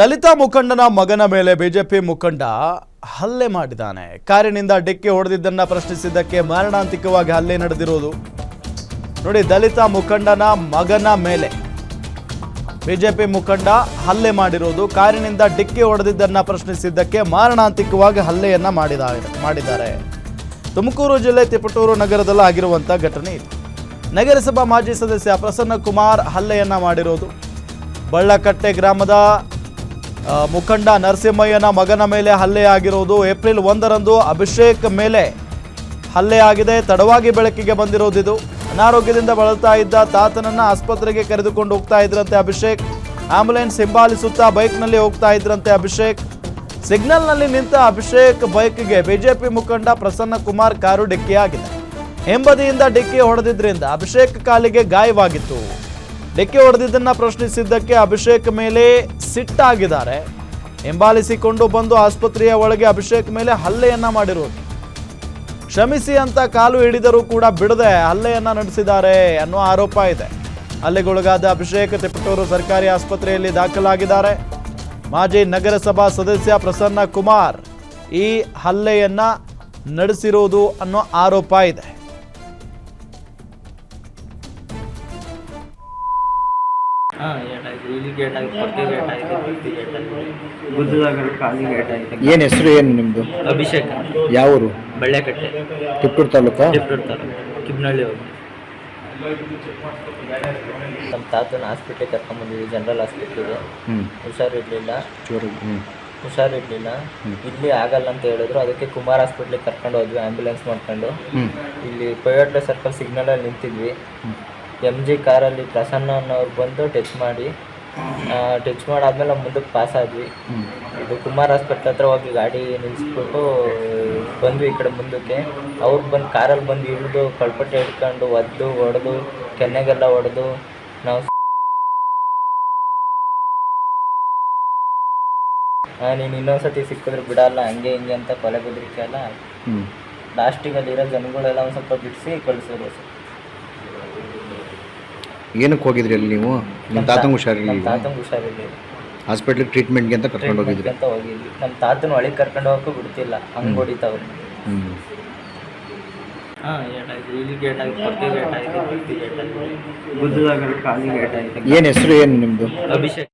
ದಲಿತ ಮುಖಂಡನ ಮಗನ ಮೇಲೆ ಬಿಜೆಪಿ ಮುಖಂಡ ಹಲ್ಲೆ ಮಾಡಿದ್ದಾನೆ. ಕಾರಿನಿಂದ ಡಿಕ್ಕಿ ಹೊಡೆದಿದ್ದನ್ನ ಪ್ರಶ್ನಿಸಿದ್ದಕ್ಕೆ ಮಾರಣಾಂತಿಕವಾಗಿ ಹಲ್ಲೆ ನಡೆದಿರೋದು ನೋಡಿ. ದಲಿತ ಮುಖಂಡನ ಮಗನ ಮೇಲೆ ಬಿಜೆಪಿ ಮುಖಂಡ ಹಲ್ಲೆ ಮಾಡಿರೋದು. ಕಾರಿನಿಂದ ಡಿಕ್ಕಿ ಹೊಡೆದಿದ್ದನ್ನ ಪ್ರಶ್ನಿಸಿದ್ದಕ್ಕೆ ಮಾರಣಾಂತಿಕವಾಗಿ ಹಲ್ಲೆಯನ್ನ ಮಾಡಿದ್ದಾರೆ. ತುಮಕೂರು ಜಿಲ್ಲೆ ತಿಪಟೂರು ನಗರದಲ್ಲಿ ಆಗಿರುವಂತಹ ಘಟನೆ ಇದು. ನಗರಸಭಾ ಮಾಜಿ ಸದಸ್ಯ ಪ್ರಸನ್ನ ಕುಮಾರ್ ಹಲ್ಲೆಯನ್ನ ಮಾಡಿರೋದು. ಬಳ್ಳಕಟ್ಟೆ ಗ್ರಾಮದ ಮುಖಂಡ ನರಸಿಂಹಯ್ಯನ ಮಗನ ಮೇಲೆ ಹಲ್ಲೆ ಆಗಿರೋದು. ಏಪ್ರಿಲ್ 1ರಂದು ಅಭಿಷೇಕ್ ಮೇಲೆ ಹಲ್ಲೆ ಆಗಿದೆ. ತಡವಾಗಿ ಬೆಳಕಿಗೆ ಬಂದಿರೋದಿದು. ಅನಾರೋಗ್ಯದಿಂದ ಬಳಲ್ತಾ ಇದ್ದ ತಾತನನ್ನ ಆಸ್ಪತ್ರೆಗೆ ಕರೆದುಕೊಂಡು ಹೋಗ್ತಾ ಇದ್ರಂತೆ ಅಭಿಷೇಕ್. ಆಂಬ್ಯುಲೆನ್ಸ್ ಹಿಂಬಾಲಿಸುತ್ತಾ ಬೈಕ್ನಲ್ಲಿ ಹೋಗ್ತಾ ಇದ್ರಂತೆ ಅಭಿಷೇಕ್. ಸಿಗ್ನಲ್ನಲ್ಲಿ ನಿಂತ ಅಭಿಷೇಕ್ ಬೈಕ್ಗೆ ಬಿಜೆಪಿ ಮುಖಂಡ ಪ್ರಸನ್ನ ಕುಮಾರ್ ಕಾರು ಡಿಕ್ಕಿಯಾಗಿದೆ. ಹಿಂಬದಿಯಿಂದ ಡಿಕ್ಕಿ ಹೊಡೆದಿದ್ರಿಂದ ಅಭಿಷೇಕ್ ಕಾಲಿಗೆ ಗಾಯವಾಗಿತ್ತು. ಡಿಕ್ಕಿ ಹೊಡೆದಿದ್ದನ್ನ ಪ್ರಶ್ನಿಸಿದ್ದಕ್ಕೆ ಅಭಿಷೇಕ್ ಮೇಲೆ ಸಿಟ್ಟಾಗಿದ್ದಾರೆ. ಹಿಂಬಾಲಿಸಿಕೊಂಡು ಬಂದು ಆಸ್ಪತ್ರೆಯ ಒಳಗೆ ಅಭಿಷೇಕ್ ಮೇಲೆ ಹಲ್ಲೆಯನ್ನ ಮಾಡಿರೋದು. ಕ್ಷಮಿಸಿ ಅಂತ ಕಾಲು ಹಿಡಿದರೂ ಕೂಡ ಬಿಡದೆ ಹಲ್ಲೆಯನ್ನ ನಡೆಸಿದ್ದಾರೆ ಅನ್ನೋ ಆರೋಪ ಇದೆ. ಹಲ್ಲೆಗೊಳಗಾದ ಅಭಿಷೇಕ್ ತಿಪಟೂರು ಸರ್ಕಾರಿ ಆಸ್ಪತ್ರೆಯಲ್ಲಿ ದಾಖಲಾಗಿದ್ದಾರೆ. ಮಾಜಿ ನಗರಸಭಾ ಸದಸ್ಯ ಪ್ರಸನ್ನ ಕುಮಾರ್ ಈ ಹಲ್ಲೆಯನ್ನ ನಡೆಸಿರುವುದು ಅನ್ನೋ ಆರೋಪ ಇದೆ. ಏನ್ ಹೆಸರು ಏನು ನಿಮ್ದು? ಅಭಿಷೇಕ್. ಯಾವೂರು? ಬಳ್ಳೆಕಟ್ಟೆ, ತಿಪ್ಟೂರು ತಾಲೂಕಾ? ತಿಪ್ಟೂರು ತಾಲೂಕು, ಕಿಬ್ನಳ್ಳಿ ಹೋಗಿ. ನಮ್ಮ ತಾತನ ಹಾಸ್ಪಿಟ್ಲಿಗೆ ಕರ್ಕೊಂಡ್ಬಂದಿದ್ವಿ, ಜನರಲ್ ಹಾಸ್ಪಿಟ್ಲಿಗೆ. ಹುಷಾರಿರ್ಲಿಲ್ಲ. ಇಲ್ಲಿ ಆಗಲ್ಲ ಅಂತ ಹೇಳಿದ್ರು. ಅದಕ್ಕೆ ಕುಮಾರ್ ಹಾಸ್ಪಿಟ್ಲಿಗೆ ಕರ್ಕೊಂಡು ಹೋದ್ವಿ, ಆಂಬ್ಯುಲೆನ್ಸ್ ಮಾಡ್ಕೊಂಡು. ಇಲ್ಲಿ ಕೊಯೋಟ್ಲೆ ಸರ್ಕಲ್ ಸಿಗ್ನಲಲ್ಲಿ ನಿಂತಿದ್ವಿ. MG ಕಾರಲ್ಲಿ ಪ್ರಸನ್ನ ಅನ್ನೋರು ಬಂದು ಟಚ್ ಮಾಡಾದ್ಮೇಲೆ ನಾವು ಮುಂದಕ್ಕೆ ಪಾಸ್ ಆದ್ವಿ. ಇದು ಕುಮಾರ್ ಹಾಸ್ಪಿಟ್ಲ್ ಹತ್ರ ಹೋಗಿ ಗಾಡಿ ನಿಲ್ಲಿಸ್ಬಿಟ್ಟು ಬಂದ್ವಿ ಈ ಕಡೆ ಮುಂದಕ್ಕೆ. ಅವ್ರು ಬಂದು ಕಾರಲ್ಲಿ ಬಂದು ಇಳಿದು ಕಳ್ಪಟ್ಟೆ ಹಿಡ್ಕೊಂಡು ಹೊಡೆದು ಕೆನ್ನೆಗೆಲ್ಲ ಹೊಡೆದು ನಾವು ನೀನು ಇನ್ನೊಂದ್ಸತಿ ಸಿಕ್ಕಿದ್ರೆ ಬಿಡಲ್ಲ ಹಂಗೆ ಹಿಂಗೆ ಅಂತ ಕೊಲೆ ಬೆದರಿಕೆ ಎಲ್ಲ ಆಯ್ತು. ಲಾಸ್ಟಿಗೆ ಅಲ್ಲಿರೋ ಜನಗಳೆಲ್ಲ ಒಂದು ಸ್ವಲ್ಪ ಬಿಡಿಸಿ ಕಳಿಸೋದು. ಏನಕ್ಕೆ ಹೋಗಿದ್ರಿ ಅಲ್ಲಿ ನೀವು? ನಿಮ್ಮ ತಾತಂಗೆ ಹುಷಾರಿರಲಿಲ್ಲ? ಹಾಸ್ಪಿಟ್ಲಿಗೆ ಟ್ರೀಟ್ಮೆಂಟ್ಗೆ ಅಂತ ಕರ್ಕೊಂಡು ಹೋಗಿದ್ರಿ? ನಮ್ಮ ತಾತನ ಒಳಗೆ ಕರ್ಕೊಂಡು ಹೋಗೋಕ್ಕೂ ಬಿಡ್ತಿಲ್ಲ, ಹಂಗೆ ಹೊಡಿತಾವ್ರು. ಏನು ಹೆಸರು ಏನು ನಿಮ್ಮದು? ಅಭಿಷೇಕ್.